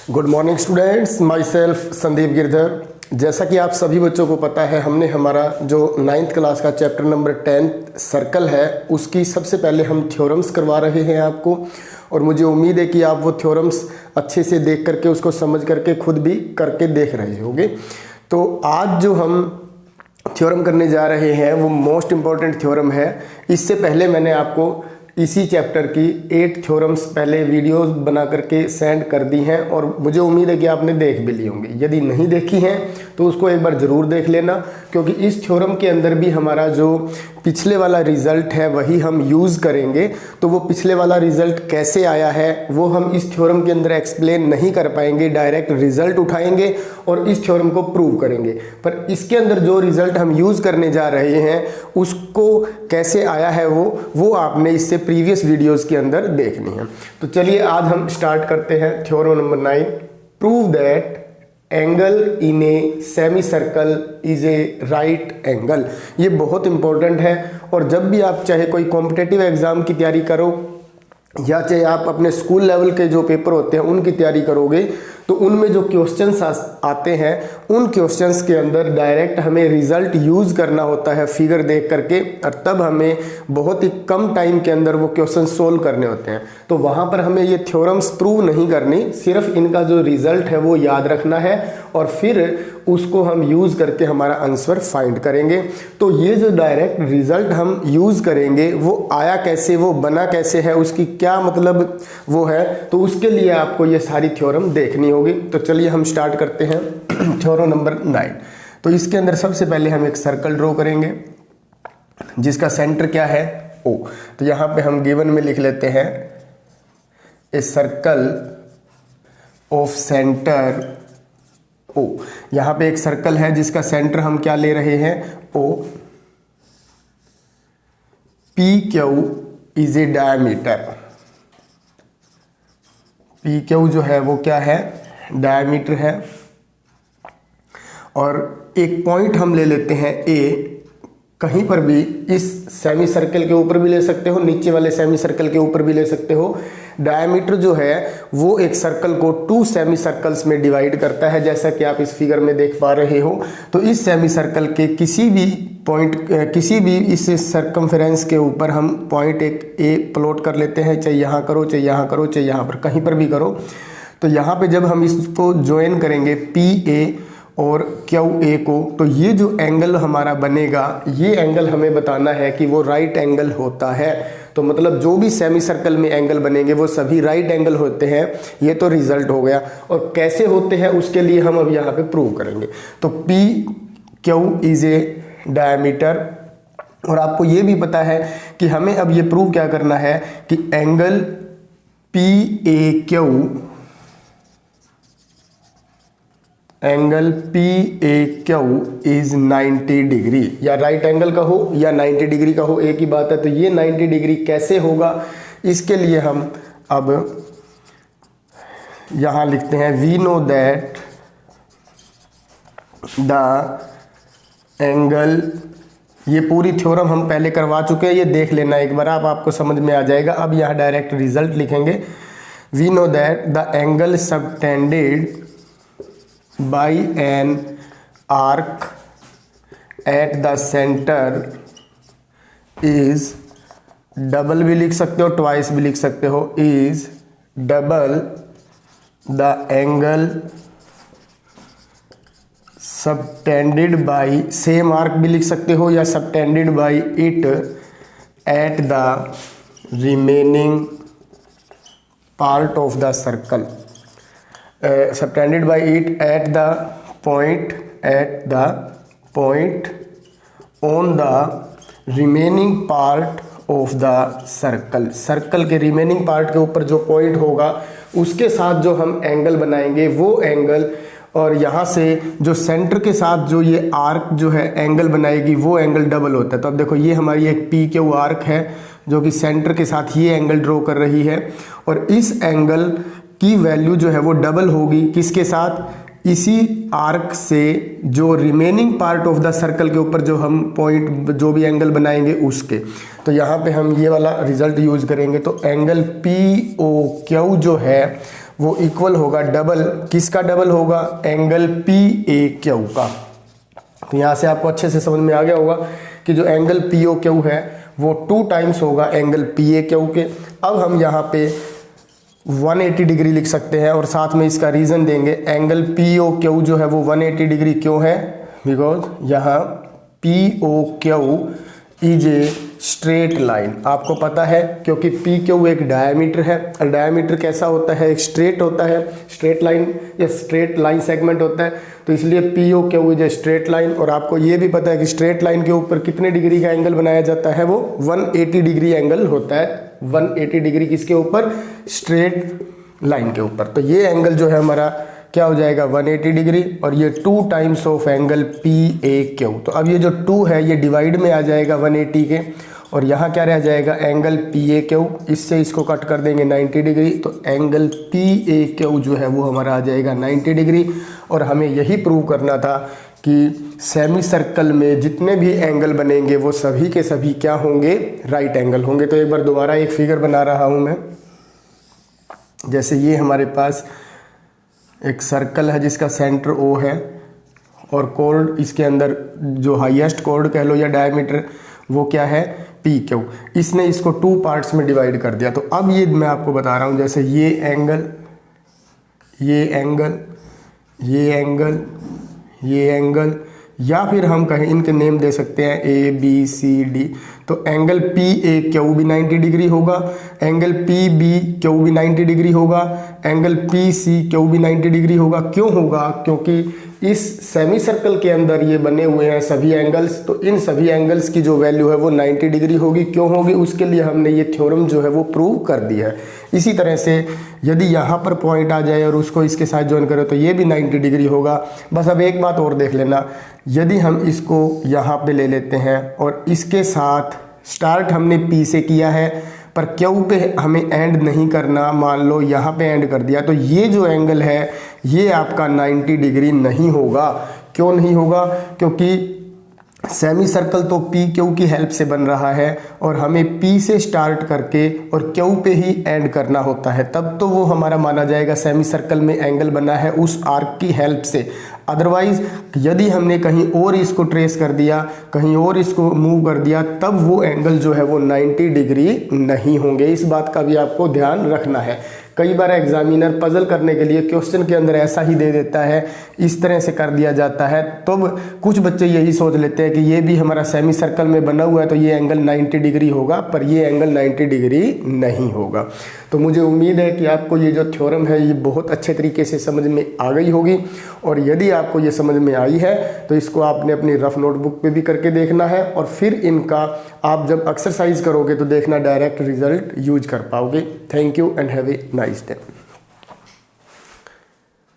Good morning students, my self Sandeep Girdhar. जैसा कि आप सभी बच्चों को पता है, हमने हमारा जो 9th क्लास का चैप्टर नंबर 10 सर्कल है उसकी सबसे पहले हम थ्योरम्स करवा रहे हैं आपको, और मुझे उम्मीद है कि आप वो थ्योरम्स अच्छे से देख करके उसको समझ करके खुद भी करके देख रहे होंगे। तो आज जो हम थ्योरम करने जा रहे हैं वो मोस्ट इम्पॉर्टेंट थ्योरम है। इससे पहले मैंने आपको इसी चैप्टर की 8 थ्योरम्स पहले वीडियोस बना करके सेंड कर दी हैं, और मुझे उम्मीद है कि आपने देख भी ली होंगी। यदि नहीं देखी हैं तो उसको एक बार ज़रूर देख लेना, क्योंकि इस थ्योरम के अंदर भी हमारा जो पिछले वाला रिज़ल्ट है वही हम यूज़ करेंगे। तो वो पिछले वाला रिज़ल्ट कैसे आया है वो हम इस थ्योरम के अंदर एक्सप्लेन नहीं कर पाएंगे, डायरेक्ट रिज़ल्ट उठाएंगे और इस थ्योरम को प्रूव करेंगे। पर इसके अंदर जो रिज़ल्ट हम यूज़ करने जा रहे हैं उसको कैसे आया है वो आपने इससे प्रीवियस वीडियोस के अंदर देखनी है। तो चलिए आज हम स्टार्ट करते हैं theorem number 9। Prove that angle in a semi circle is a right angle. ये बहुत इंपॉर्टेंट है, और जब भी आप चाहे कोई कॉम्पिटिटिव एग्जाम की तैयारी करो या चाहे आप अपने स्कूल लेवल के जो पेपर होते हैं उनकी तैयारी करोगे, तो उनमें जो क्वेश्चंस आते हैं उन क्वेश्चंस के अंदर डायरेक्ट हमें रिजल्ट यूज़ करना होता है फिगर देख करके, और तब हमें बहुत ही कम टाइम के अंदर वो क्वेश्चन सोल्व करने होते हैं। तो वहाँ पर हमें ये थ्योरम्स प्रूव नहीं करनी, सिर्फ इनका जो रिजल्ट है वो याद रखना है और फिर उसको हम यूज़ करके हमारा आंसर फाइंड करेंगे। तो ये जो डायरेक्ट रिजल्ट हम यूज़ करेंगे वो आया कैसे, वो बना कैसे है, उसकी क्या मतलब वो है, तो उसके लिए आपको ये सारी थ्योरम देखनी होगी। तो चलिए हम स्टार्ट करते हैं थ्योरम नंबर 9। तो इसके अंदर सबसे पहले हम एक सर्कल ड्रॉ करेंगे जिसका सेंटर क्या है, O। तो यहाँ पे हम गिवन में लिख लेते हैं a circle of centre O। यहाँ पे एक सर्कल है जिसका सेंटर हम क्या ले रहे हैं, O। PQ is a diameter. PQ जो है वो क्या है, डायमीटर है। और एक पॉइंट हम ले लेते हैं A। कहीं पर भी इस सेमी सर्कल के ऊपर भी ले सकते हो, नीचे वाले सेमी सर्कल के ऊपर भी ले सकते हो। डायमीटर जो है वो एक सर्कल को 2 सेमी सर्कल्स में डिवाइड करता है, जैसा कि आप इस फिगर में देख पा रहे हो। तो इस सेमी सर्कल के किसी भी पॉइंट, किसी भी इस सर्कमफेरेंस के ऊपर हम पॉइंट एक ए प्लॉट कर लेते हैं, चाहे यहाँ करो, चाहे यहाँ करो, चाहे यहाँ पर, कहीं पर भी करो। तो यहाँ पे जब हम इसको ज्वाइन करेंगे PA और QA को, तो ये जो एंगल हमारा बनेगा, ये एंगल हमें बताना है कि वो राइट एंगल होता है। तो मतलब जो भी सेमी सर्कल में एंगल बनेंगे वो सभी राइट एंगल होते हैं। ये तो रिजल्ट हो गया, और कैसे होते हैं उसके लिए हम अब यहाँ पे प्रूव करेंगे। तो PQ इज ए डायमीटर, और आपको ये भी पता है कि हमें अब ये प्रूव क्या करना है कि एंगल PAQ इज 90 डिग्री, या राइट एंगल का हो या 90 डिग्री का हो, एक ही बात है। तो ये 90 डिग्री कैसे होगा, इसके लिए हम अब यहाँ लिखते हैं we know that the angle. ये पूरी थ्योरम हम पहले करवा चुके हैं, ये देख लेना एक बार, आपको समझ में आ जाएगा। अब यहाँ डायरेक्ट रिजल्ट लिखेंगे। We know that the angle subtended by an arc at the center is, double भी लिख सकते हो, ट्वाइस भी लिख सकते हो, is double the angle subtended by, same arc भी लिख सकते हो या subtended by it at the remaining part of the circle, subtended by it at the point on the remaining part of the circle। Circle के remaining part के ऊपर जो point होगा उसके साथ जो हम एंगल बनाएंगे वो एंगल, और यहाँ से जो सेंटर के साथ जो ये आर्क जो है एंगल बनाएगी वो एंगल डबल होता है। तो अब देखो ये हमारी एक PQ आर्क है जो कि सेंटर के साथ ये एंगल ड्रॉ कर रही है, और इस एंगल की वैल्यू जो है वो डबल होगी किसके साथ, इसी आर्क से जो remaining part of the circle के ऊपर जो हम पॉइंट जो भी एंगल बनाएंगे उसके। तो यहाँ पे हम ये वाला रिजल्ट यूज करेंगे। तो एंगल POQ जो है वो इक्वल होगा डबल, किसका डबल होगा, एंगल पी ए क्यू का। तो यहाँ से आपको अच्छे से समझ में आ गया होगा कि जो एंगल पी ओ क्यू है वो 2 टाइम्स होगा एंगल पी ए क्यू के। अब हम यहाँ पे 180 डिग्री लिख सकते हैं और साथ में इसका रीज़न देंगे। एंगल पी ओ क्यू जो है वो 180 डिग्री क्यों है, बिकॉज यहाँ P O Q is a straight line. आपको पता है क्योंकि पी क्यू एक डायमीटर है, और डायमीटर कैसा होता है, एक स्ट्रेट होता है, स्ट्रेट लाइन या स्ट्रेट लाइन सेगमेंट होता है, तो इसलिए P O Q is a straight line. और आपको ये भी पता है कि स्ट्रेट लाइन के ऊपर कितने डिग्री का एंगल बनाया जाता है, वो 180 डिग्री एंगल होता है। 180 डिग्री किसके ऊपर, स्ट्रेट लाइन के ऊपर। तो ये एंगल जो है हमारा क्या हो जाएगा, 180 डिग्री, और ये 2 times of angle P A Q. तो अब ये जो 2 है ये डिवाइड में आ जाएगा 180 के, और यहाँ क्या रह जाएगा, एंगल पी ए क्यू। इससे इसको कट कर देंगे 90 डिग्री, तो एंगल पी ए क्यू जो है वो हमारा आ जाएगा 90 डिग्री। और हमें यही प्रूव करना था कि सेमी सर्कल में जितने भी एंगल बनेंगे वो सभी के सभी क्या होंगे, राइट एंगल होंगे। तो एक बार दोबारा एक फिगर बना रहा हूँ मैं। जैसे ये हमारे पास एक सर्कल है जिसका सेंटर ओ है, और कोर्ड इसके अंदर जो हाईएस्ट कोर्ड कह लो या डायमीटर वो क्या है, पी क्यू। इसने इसको 2 पार्ट्स में डिवाइड कर दिया। तो अब ये मैं आपको बता रहा हूँ, जैसे ये एंगल, ये एंगल, ये एंगल, ये एंगल, या फिर हम कहें इनके नेम दे सकते हैं ए बी सी डी। तो एंगल पी ए क्यू भी 90 डिग्री होगा, एंगल पी बी क्यू भी 90 डिग्री होगा, एंगल पी सी क्यू भी 90 डिग्री होगा। क्यों होगा, क्योंकि इस सेमी सर्कल के अंदर ये बने हुए हैं सभी एंगल्स, तो इन सभी एंगल्स की जो वैल्यू है वो 90 डिग्री होगी। क्यों होगी, उसके लिए हमने ये थ्योरम जो है वो प्रूव कर दिया है। इसी तरह से यदि यहाँ पर पॉइंट आ जाए और उसको इसके साथ ज्वाइन करें तो ये भी 90 डिग्री होगा। बस अब एक बात और देख लेना, यदि हम इसको यहाँ पे ले लेते हैं और इसके साथ स्टार्ट हमने पी से किया है पर क्यू पे हमें एंड नहीं करना, मान लो यहाँ पे एंड कर दिया, तो ये जो एंगल है ये आपका 90 डिग्री नहीं होगा। क्यों नहीं होगा, क्योंकि सेमी सर्कल तो पी क्यू की हेल्प से बन रहा है और हमें पी से स्टार्ट करके और क्यू पे ही एंड करना होता है, तब तो वो हमारा माना जाएगा सेमी सर्कल में एंगल बना है उस आर्क की हेल्प से। अदरवाइज यदि हमने कहीं और इसको ट्रेस कर दिया, कहीं और इसको मूव कर दिया, तब वो एंगल जो है वो 90 डिग्री नहीं होंगे। इस बात का भी आपको ध्यान रखना है। कई बार एग्जामिनर पजल करने के लिए क्वेश्चन के अंदर ऐसा ही दे देता है, इस तरह से कर दिया जाता है, तब कुछ बच्चे यही सोच लेते हैं कि ये भी हमारा सेमी सर्कल में बना हुआ है तो ये एंगल 90 डिग्री होगा, पर ये एंगल 90 डिग्री नहीं होगा। तो मुझे उम्मीद है कि आपको ये जो थ्योरम है ये बहुत अच्छे तरीके से समझ में आ गई होगी, और यदि आपको ये समझ में आई है तो इसको आपने अपनी रफ नोटबुक पे भी करके देखना है, और फिर इनका आप जब एक्सरसाइज करोगे तो देखना डायरेक्ट रिजल्ट यूज कर पाओगे। Thank you and have a nice day.